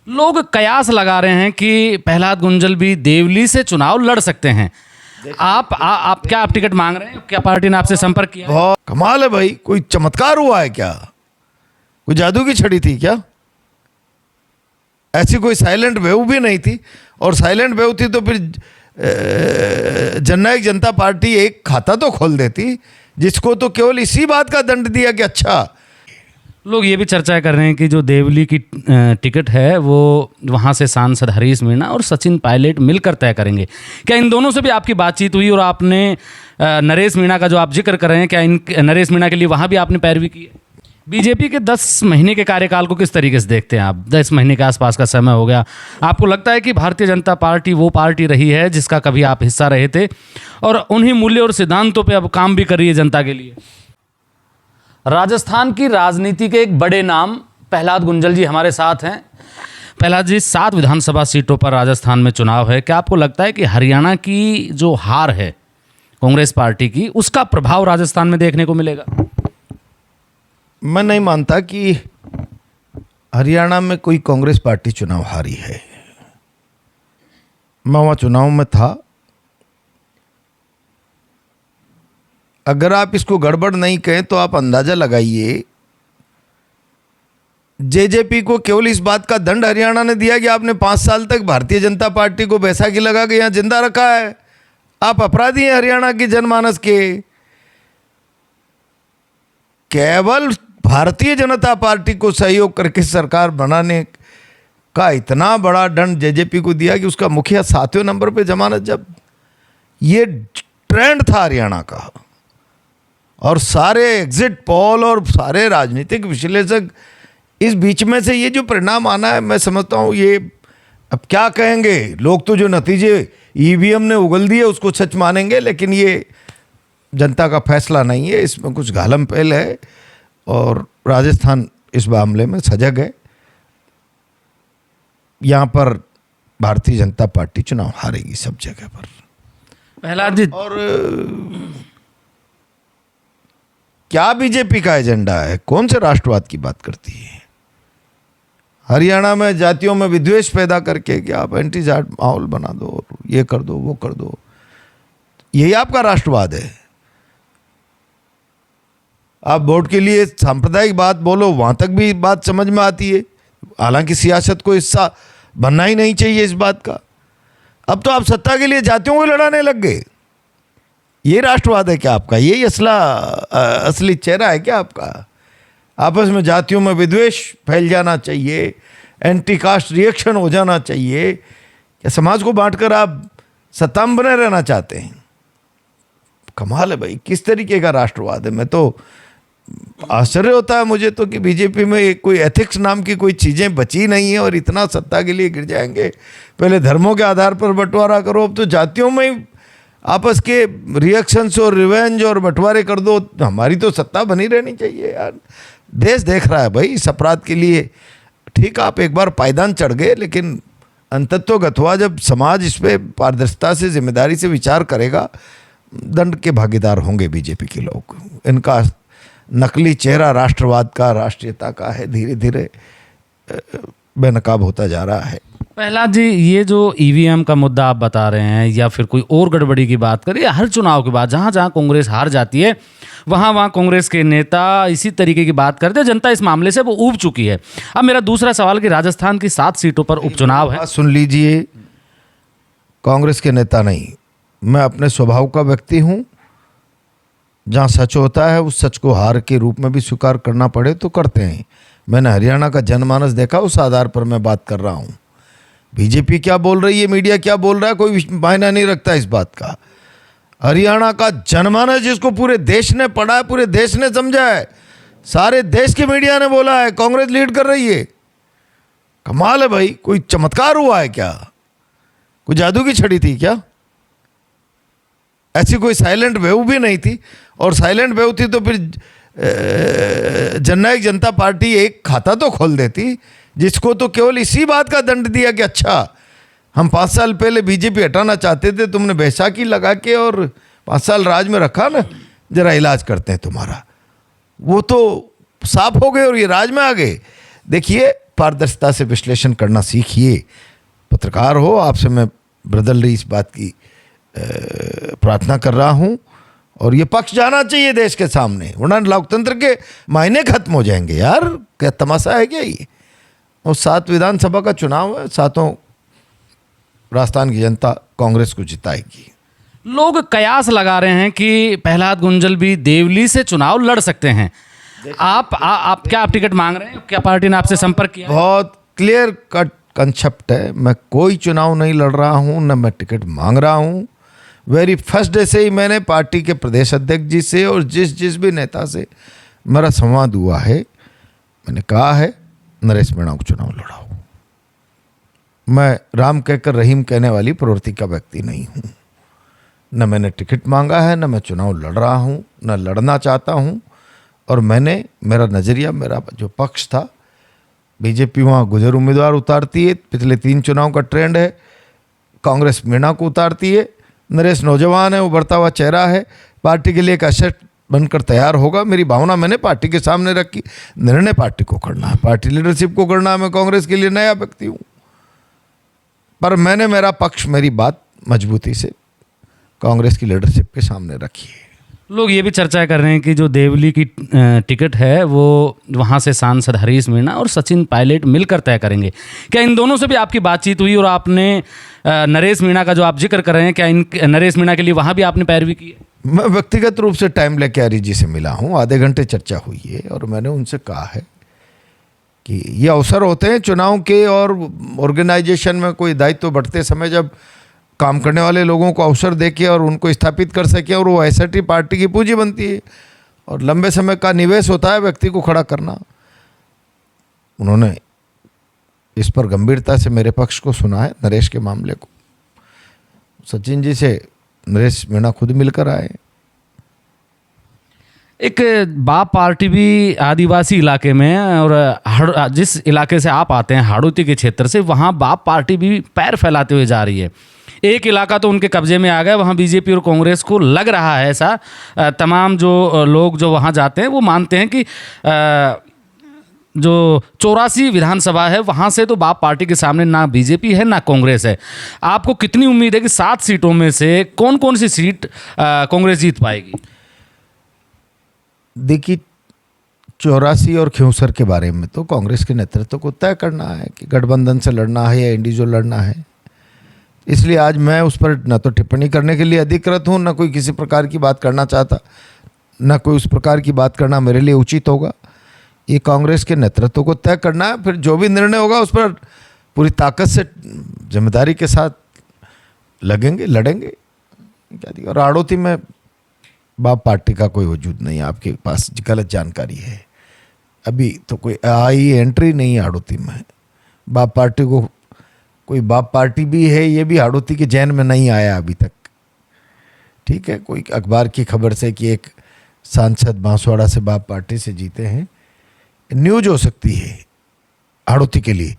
लोग कयास लगा रहे हैं कि प्रहलाद गुंजल भी देवली से चुनाव लड़ सकते हैं। आप टिकट मांग रहे हैं? क्या पार्टी ने आपसे संपर्क किया? बहुत कमाल है भाई, कोई चमत्कार हुआ है क्या? कोई जादू की छड़ी थी क्या? ऐसी कोई साइलेंट वेव भी नहीं थी, और साइलेंट वेव थी तो फिर जननायक जनता पार्टी एक खाता तो खोल देती, जिसको तो केवल इसी बात का दंड दिया कि अच्छा। लोग ये भी चर्चा कर रहे हैं कि जो देवली की टिकट है वो वहाँ से सांसद हरीश मीणा और सचिन पायलट मिलकर तय करेंगे। क्या इन दोनों से भी आपकी बातचीत हुई, और आपने नरेश मीणा का जो आप जिक्र कर रहे हैं, क्या इन नरेश मीणा के लिए वहाँ भी आपने पैरवी की है? बीजेपी के 10 महीने के कार्यकाल को किस तरीके से देखते हैं आप? 10 महीने के आसपास का समय हो गया। आपको लगता है कि भारतीय जनता पार्टी वो पार्टी रही है जिसका कभी आप हिस्सा रहे थे, और उन्हीं मूल्य और सिद्धांतों पे अब काम भी कर रही है जनता के लिए? राजस्थान की राजनीति के एक बड़े नाम प्रहलाद गुंजल जी हमारे साथ हैं। प्रहलाद जी, 7 विधानसभा सीटों पर राजस्थान में चुनाव है। क्या आपको लगता है कि हरियाणा की जो हार है कांग्रेस पार्टी की, उसका प्रभाव राजस्थान में देखने को मिलेगा? मैं नहीं मानता कि हरियाणा में कोई कांग्रेस पार्टी चुनाव हारी है। मैं वहाँ चुनाव में था। अगर आप इसको गड़बड़ नहीं कहें तो आप अंदाजा लगाइए, जेजेपी को केवल इस बात का दंड हरियाणा ने दिया कि आपने 5 साल तक भारतीय जनता पार्टी को बैसाखी लगा के यहाँ जिंदा रखा है। आप अपराधी हैं हरियाणा की जनमानस के। केवल भारतीय जनता पार्टी को सहयोग करके सरकार बनाने का इतना बड़ा दंड जेजेपी को दिया कि उसका मुखिया 7वें नंबर पे जमानत जब्त। ये ट्रेंड था हरियाणा का, और सारे एग्जिट पोल और सारे राजनीतिक विश्लेषक इस बीच में से ये जो परिणाम आना है, मैं समझता हूँ ये अब क्या कहेंगे लोग, तो जो नतीजे ईवीएम ने उगल दिए उसको सच मानेंगे, लेकिन ये जनता का फैसला नहीं है, इसमें कुछ घालम पहल है, और राजस्थान इस मामले में सजग है। यहाँ पर भारतीय जनता पार्टी चुनाव हारेगी सब जगह पर। प्रहलाद जी, और क्या बीजेपी का एजेंडा है? कौन से राष्ट्रवाद की बात करती है? हरियाणा में जातियों में विद्वेष पैदा करके कि आप एंटी जाट माहौल बना दो, ये कर दो, वो कर दो, यही आपका राष्ट्रवाद है? आप वोट के लिए सांप्रदायिक बात बोलो, वहां तक भी बात समझ में आती है, हालांकि सियासत को हिस्सा बनना ही नहीं चाहिए इस बात का। अब तो आप सत्ता के लिए जातियों को लड़ाने लग गए। ये राष्ट्रवाद है क्या आपका? यही असली चेहरा है क्या आपका? आपस में जातियों में विद्वेष फैल जाना चाहिए, एंटी कास्ट रिएक्शन हो जाना चाहिए, क्या समाज को बांटकर आप सत्ता में बने रहना चाहते हैं? कमाल है भाई, किस तरीके का राष्ट्रवाद है? मैं तो आश्चर्य होता है मुझे तो कि बीजेपी में कोई एथिक्स नाम की कोई चीज़ें बची नहीं है, और इतना सत्ता के लिए गिर जाएंगे। पहले धर्मों के आधार पर बंटवारा करो, अब तो जातियों में ही आपस के रिएक्शंस और रिवेंज और बंटवारे कर दो। हमारी तो सत्ता बनी रहनी चाहिए यार। देश देख रहा है भाई इस अपराध के लिए। ठीक, आप एक बार पायदान चढ़ गए, लेकिन अंतत्वगत्वा जब समाज इस पर पारदर्शिता से, जिम्मेदारी से विचार करेगा, दंड के भागीदार होंगे बीजेपी के लोग। इनका नकली चेहरा राष्ट्रवाद का, राष्ट्रीयता का है, धीरे धीरे बेनकाब होता जा रहा है। प्रहलाद जी, ये जो ईवीएम का मुद्दा आप बता रहे हैं, या फिर कोई और गड़बड़ी की बात करें, हर चुनाव के बाद जहाँ जहाँ कांग्रेस हार जाती है वहाँ कांग्रेस के नेता इसी तरीके की बात करते हैं। जनता इस मामले से वो ऊब चुकी है। अब मेरा दूसरा सवाल कि राजस्थान की 7 सीटों पर उपचुनाव है। सुन लीजिए, कांग्रेस के नेता नहीं, मैं अपने स्वभाव का व्यक्ति हूँ। जहाँ सच होता है उस सच को हार के रूप में भी स्वीकार करना पड़े तो करते हैं। मैंने हरियाणा का जनमानस देखा, उस आधार पर मैं बात कर रहा हूँ। बीजेपी क्या बोल रही है, मीडिया क्या बोल रहा है, कोई मायना नहीं रखता इस बात का। हरियाणा का जनमानस जिसको पूरे देश ने पढ़ा है, पूरे देश ने समझा है, सारे देश के मीडिया ने बोला है कांग्रेस लीड कर रही है। कमाल है भाई, कोई चमत्कार हुआ है क्या? कोई जादू की छड़ी थी क्या? ऐसी कोई साइलेंट वेव भी नहीं थी, और साइलेंट वेव थी तो फिर जननायक जनता पार्टी एक खाता तो खोल देती, जिसको तो केवल इसी बात का दंड दिया कि अच्छा, हम 5 साल पहले बीजेपी हटाना चाहते थे, तुमने बैसाखी लगा के और 5 साल राज में रखा ना, जरा इलाज करते हैं तुम्हारा। वो तो साफ हो गए और ये राज में आ गए। देखिए, पारदर्शिता से विश्लेषण करना सीखिए। पत्रकार हो, आपसे मैं ब्रदरली इस बात की प्रार्थना कर रहा हूं, और ये पक्ष जाना चाहिए देश के सामने, वरना लोकतंत्र के मायने खत्म हो जाएंगे। यार क्या तमाशा है क्या ये? और 7 विधानसभा का चुनाव है, 7 राजस्थान की जनता कांग्रेस को जिताएगी। लोग कयास लगा रहे हैं कि प्रहलाद गुंजल भी देवली से चुनाव लड़ सकते हैं। आप क्या आप टिकट मांग रहे हैं? क्या पार्टी ने आपसे संपर्क किया? बहुत क्लियर कट कंसेप्ट है, मैं कोई चुनाव नहीं लड़ रहा हूं, न मैं टिकट मांग रहा हूं। वेरी फर्स्ट डे से ही मैंने पार्टी के प्रदेश अध्यक्ष जी से और जिस भी नेता से मेरा संवाद हुआ है, मैंने कहा है नरेश मीणा को चुनाव लड़ाओ। मैं राम कहकर रहीम कहने वाली प्रवृत्ति का व्यक्ति नहीं हूँ। न मैंने टिकट मांगा है, न मैं चुनाव लड़ रहा हूँ, न लड़ना चाहता हूँ। और मेरा नज़रिया, मेरा जो पक्ष था, बीजेपी वहाँ गुजर उम्मीदवार उतारती है, पिछले 3 चुनाव का ट्रेंड है। कांग्रेस मीणा को उतारती है। नरेश नौजवान है, उभरता हुआ चेहरा है, पार्टी के लिए एक एसेट बनकर तैयार होगा। मेरी भावना मैंने पार्टी के सामने रखी। निर्णय पार्टी को करना है, पार्टी लीडरशिप को करना है। मैं कांग्रेस के लिए नया व्यक्ति हूँ, पर मैंने मेरा पक्ष, मेरी बात मजबूती से कांग्रेस की लीडरशिप के सामने रखी है। लोग ये भी चर्चा कर रहे हैं कि जो देवली की टिकट है वो वहाँ से सांसद हरीश मीणा और सचिन पायलट मिलकर तय करेंगे। क्या इन दोनों से भी आपकी बातचीत हुई और आपने नरेश मीणा का जो आप जिक्र कर रहे हैं, क्या इन नरेश मीणा के लिए वहाँ भी आपने पैरवी की है? मैं व्यक्तिगत रूप से टाइम लेके हरीश जी से मिला हूँ, आधे घंटे चर्चा हुई है, और मैंने उनसे कहा है कि ये अवसर होते हैं चुनाव के, और ऑर्गेनाइजेशन में कोई दायित्व बढ़ते समय जब काम करने वाले लोगों को अवसर देके और उनको स्थापित कर सके, और वो एसआरटी पार्टी की पूंजी बनती है और लंबे समय का निवेश होता है व्यक्ति को खड़ा करना। उन्होंने इस पर गंभीरता से मेरे पक्ष को सुना है, नरेश के मामले को। सचिन जी से नरेश मीणा खुद मिलकर आए। एक बाप पार्टी भी आदिवासी इलाके में, और जिस इलाके से आप आते हैं हाड़ौती के क्षेत्र से, वहाँ बाप पार्टी भी पैर फैलाते हुए जा रही है। एक इलाका तो उनके कब्जे में आ गया, वहाँ बीजेपी और कांग्रेस को लग रहा है ऐसा। तमाम जो लोग जो वहाँ जाते हैं वो मानते हैं कि जो 84 विधानसभा है वहाँ से तो बाप पार्टी के सामने ना बीजेपी है ना कांग्रेस है। आपको कितनी उम्मीद है कि 7 सीटों में से कौन कौन सी सीट कांग्रेस जीत पाएगी? देखिए, 84 और खिंवसर के बारे में तो कांग्रेस के नेतृत्व को तय करना है कि गठबंधन से लड़ना है या इंडिविजुअल लड़ना है। इसलिए आज मैं उस पर न तो टिप्पणी करने के लिए अधिकृत हूँ, न कोई किसी प्रकार की बात करना चाहता, न कोई उस प्रकार की बात करना मेरे लिए उचित होगा। ये कांग्रेस के नेतृत्व को तय करना है, फिर जो भी निर्णय होगा उस पर पूरी ताकत से जिम्मेदारी के साथ लगेंगे, लड़ेंगे। और हाड़ौती में बाप पार्टी का कोई वजूद नहीं है, आपके पास गलत जानकारी है। अभी तो कोई आई एंट्री नहीं है हाड़ौती में। बाप पार्टी को कोई बाप पार्टी भी है, ये भी हाड़ौती के जहन में नहीं आया अभी तक। ठीक है, कोई अखबार की खबर से कि एक सांसद बांसवाड़ा से बाप पार्टी से जीते हैं, न्यूज हो सकती है हाड़ौती के लिए।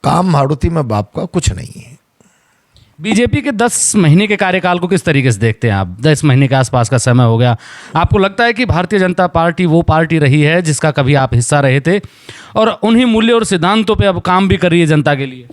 काम हाड़ौती में बाप का कुछ नहीं है। बीजेपी के 10 महीने के कार्यकाल को किस तरीके से देखते हैं आप? 10 महीने के आसपास का समय हो गया। आपको लगता है कि भारतीय जनता पार्टी वो पार्टी रही है जिसका कभी आप हिस्सा रहे थे, और उन्हीं मूल्य और सिद्धांतों पे अब काम भी कर रही है जनता के लिए?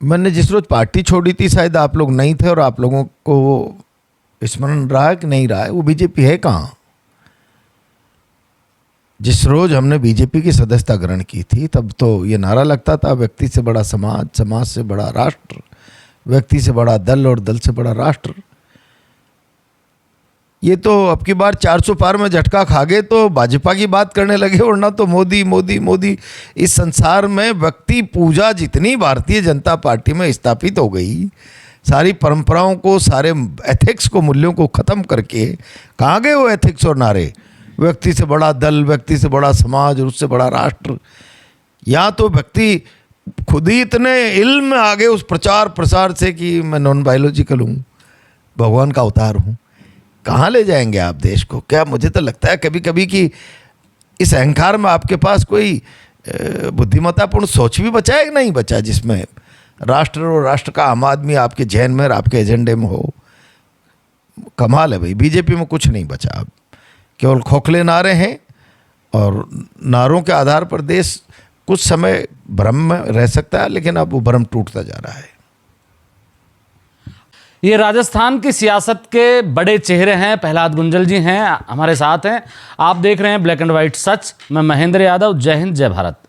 मैंने जिस रोज पार्टी छोड़ी थी शायद आप लोग नहीं थे, और आप लोगों को वो स्मरण रहा है कि नहीं रहा है, वो बीजेपी है कहाँ? जिस रोज हमने बीजेपी की सदस्यता ग्रहण की थी तब तो ये नारा लगता था, व्यक्ति से बड़ा समाज, समाज से बड़ा राष्ट्र, व्यक्ति से बड़ा दल और दल से बड़ा राष्ट्र। ये तो अब की बार 400 पार में झटका खा गए तो भाजपा की बात करने लगे, वरना तो मोदी मोदी मोदी। इस संसार में व्यक्ति पूजा जितनी भारतीय जनता पार्टी में स्थापित हो गई, सारी परंपराओं को, सारे एथिक्स को, मूल्यों को ख़त्म करके कहाँ गए वो एथिक्स और नारे? व्यक्ति से बड़ा दल, व्यक्ति से बड़ा समाज और उससे बड़ा राष्ट्र। या तो व्यक्ति खुद ही इतने इल्म में आ गए उस प्रचार प्रसार से कि मैं नॉन बायोलॉजिकल हूँ, भगवान का अवतार हूँ। कहाँ ले जाएंगे आप देश को? क्या मुझे तो लगता है कभी कभी कि इस अहंकार में आपके पास कोई बुद्धिमत्तापूर्ण सोच भी बचा है कि नहीं बचा, जिसमें राष्ट्र और राष्ट्र का आम आदमी आपके जहन में और आपके एजेंडे में हो। कमाल है भाई, बीजेपी में कुछ नहीं बचा अब, केवल खोखले नारे हैं और नारों के आधार पर देश कुछ समय भ्रम में रह सकता है, लेकिन अब वो भ्रम टूटता जा रहा है। ये राजस्थान की सियासत के बड़े चेहरे हैं, प्रहलाद गुंजल जी हैं हमारे साथ हैं। आप देख रहे हैं ब्लैक एंड व्हाइट सच। मैं महेंद्र यादव। जय हिंद, जय भारत।